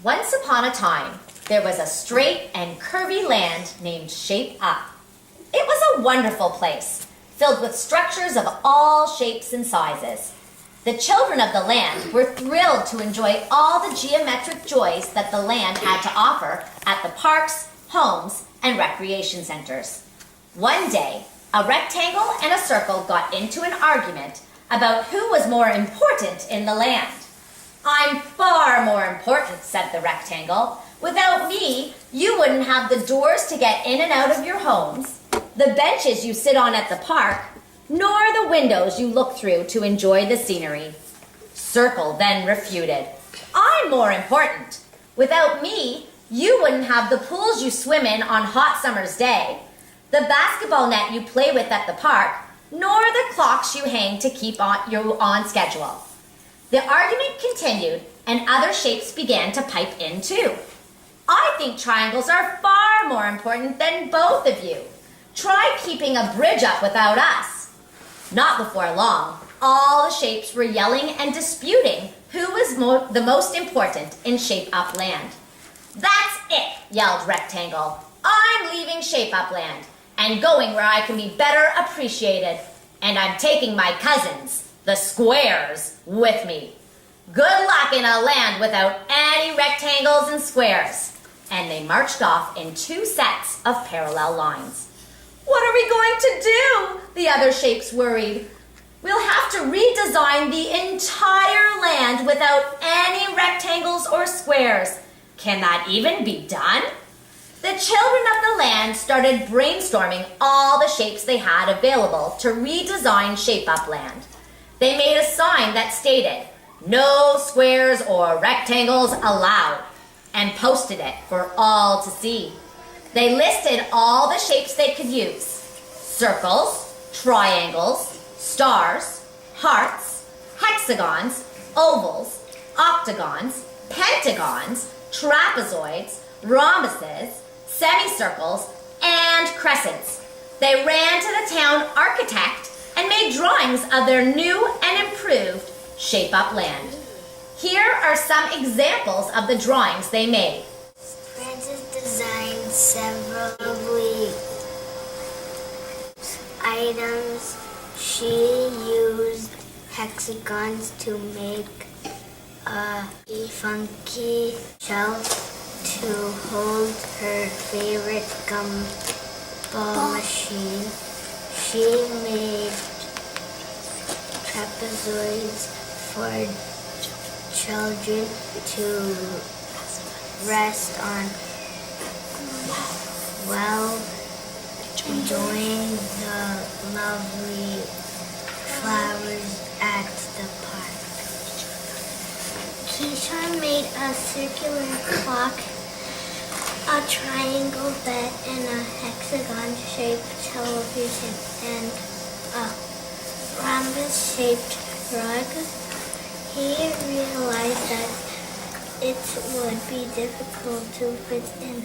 Once upon a time, there was a straight and curvy land named Shape Up. It was a wonderful place, filled with structures of all shapes and sizes. The children of the land were thrilled to enjoy all the geometric joys that the land had to offer at the parks, homes, and recreation centers. One day, a rectangle and a circle got into an argument about who was more important in the land. "I'm far more important," said the rectangle. "Without me, you wouldn't have the doors to get in and out of your homes, the benches you sit on at the park, nor the windows you look through to enjoy the scenery." Circle then refuted. "I'm more important. Without me, you wouldn't have the pools you swim in on hot summer's day, the basketball net you play with at the park, nor the clocks you hang to keep you on schedule." The argument continued, and other shapes began to pipe in too. "I think triangles are far more important than both of you. Try keeping a bridge up without us." Not before long, all the shapes were yelling and disputing who was the most important in Shape Up land. "That's it," yelled Rectangle. "I'm leaving Shape Up land and going where I can be better appreciated. And I'm taking my cousins, the Squares, with me. Good luck in a land without any rectangles and squares." And they marched off in two sets of parallel lines. "What are we going to do?" the other shapes worried. "We'll have to redesign the entire land without any rectangles or squares. Can that even be done?" The children of the land started brainstorming all the shapes they had available to redesign Shape Up land. They made a sign that stated, "No squares or rectangles allowed," and posted it for all to see. They listed all the shapes they could use: circles, triangles, stars, hearts, hexagons, ovals, octagons, pentagons, trapezoids, rhombuses, semicircles, and crescents. They ran to the town architect and made drawings of their new and improved Shape Up land. Here are some examples of the drawings they made. Frances designed several items. She used hexagons to make a funky shelf to hold her favorite gumball machine. She made trapezoids for children to rest on while enjoying the lovely flowers at the park. Keisha made a circular clock, a triangle bed, and a hexagon-shaped television, and a rhombus-shaped rug. He realized that it would be difficult to fit in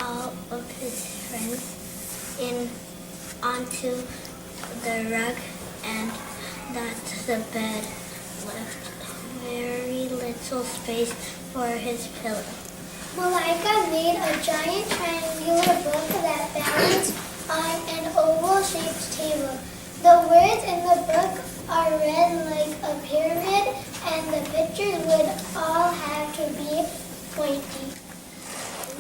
all of his friends onto the rug, and that the bed left very little space for his pillow. Malika made a giant triangular book that balanced on an oval-shaped table. The words in the book are read like a pyramid, and the pictures would all have to be pointy.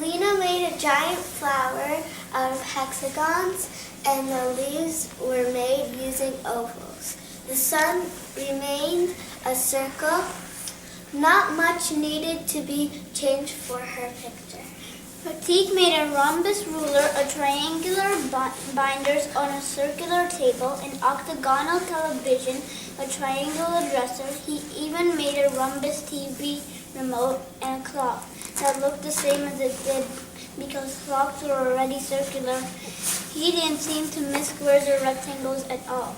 Lena made a giant flower out of hexagons, and the leaves were made using ovals. The sun remained a circle. Not much needed to be changed for her picture. Pratik made a rhombus ruler, a triangular binders on a circular table, an octagonal television, a triangular dresser. He even made a rhombus TV remote and a clock that looked the same as it did because clocks were already circular. He didn't seem to miss squares or rectangles at all.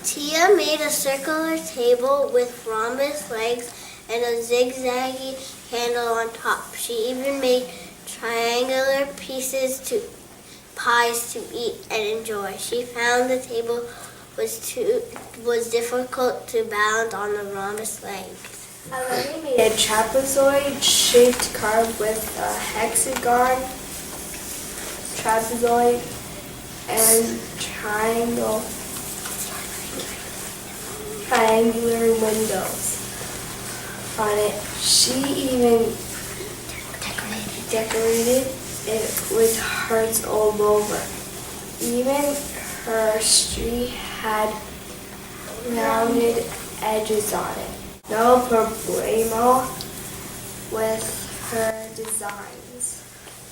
Tia made a circular table with rhombus legs and a zigzaggy handle on top. She even made triangular pies to eat and enjoy. She found the table was difficult to balance on the rhombus legs. Eleni made a trapezoid-shaped car with a hexagon, trapezoid, and triangular windows on it. She even decorated it with hearts all over. Even her street had rounded edges on it. No problemo with her designs.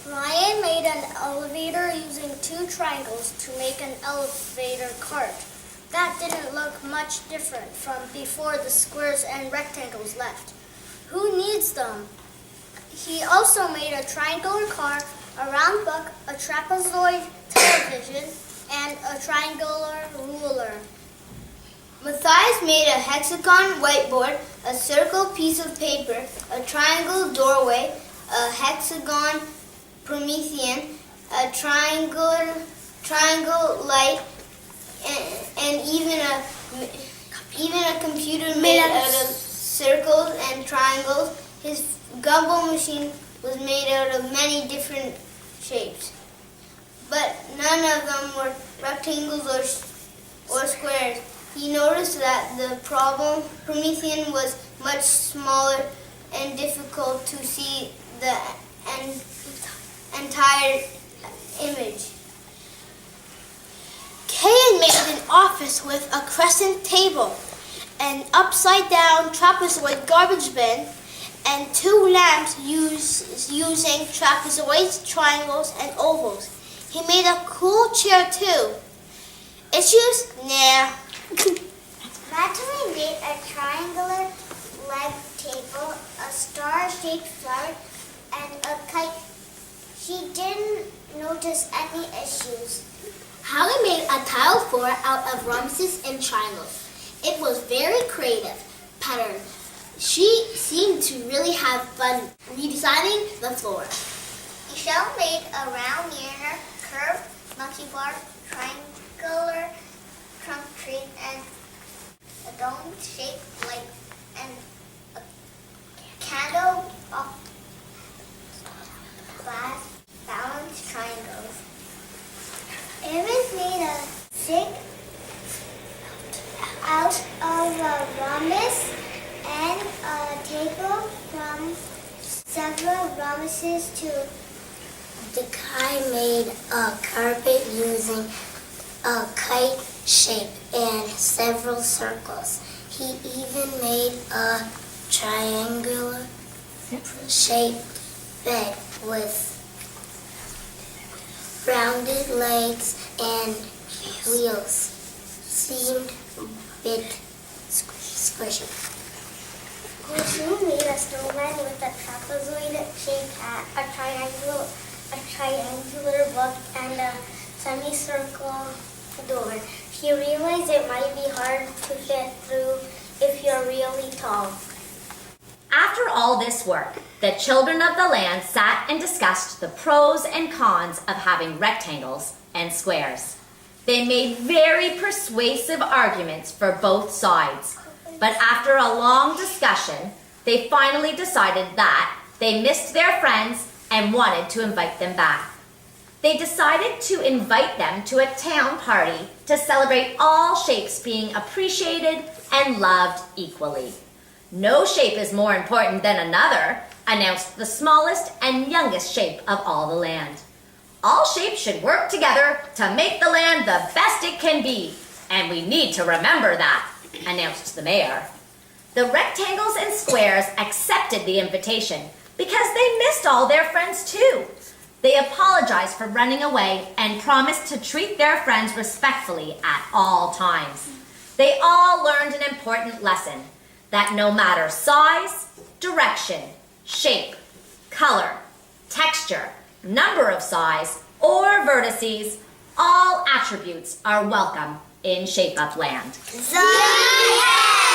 Ryan made an elevator using 2 triangles to make an elevator cart. That didn't look much different from before the squares and rectangles left. Who needs them? He also made a triangular car, a round book, a trapezoid television, and a triangular ruler. Matthias made a hexagon whiteboard, a circle piece of paper, a triangle doorway, a hexagon Promethean, a triangle light, and even a computer made out of circles and triangles. His gumball machine was made out of many different shapes, but none of them were rectangles or squares. He noticed that the Promethean was much smaller and difficult to see the entire image. Kayan made an office with a crescent table, an upside-down trapezoid garbage bin, and 2 lamps using trapezoids, triangles, and ovals. He made a cool chair too. Issues? Nah. Natalie made a triangular leg table, a star-shaped flower, and a kite. She didn't notice any issues. Hallie made a tile floor out of rhombuses and triangles. It was very creative pattern. She seemed to really have fun redesigning the floor. Michelle made a round mirror, curved monkey bar, triangular trunk tree, and a dome-shaped light, and a candle of glass balanced triangles. Eris made a stick out of a rhombus and a table from several rhombuses too. Dekai made a carpet using a kite shape and several circles. He even made a triangular shaped bed with rounded legs and wheels. Seemed a bit squishy. Gulsum made a snowman with a trapezoid-shaped hat, a triangular book, and a semicircle door. She realized it might be hard to fit through if you're really tall. After all this work, the children of the land sat and discussed the pros and cons of having rectangles and squares. They made very persuasive arguments for both sides, but after a long discussion, they finally decided that they missed their friends and wanted to invite them back. They decided to invite them to a town party to celebrate all shapes being appreciated and loved equally. No shape is more important than another, announced the smallest and youngest shape of all the land. All shapes should work together to make the land the best it can be, and we need to remember that, announced the mayor. The rectangles and squares accepted the invitation because they missed all their friends too. They apologized for running away and promised to treat their friends respectfully at all times. They all learned an important lesson, that no matter size, direction, shape, color, texture, number of size, or vertices, all attributes are welcome in Shape Up Land. Yeah!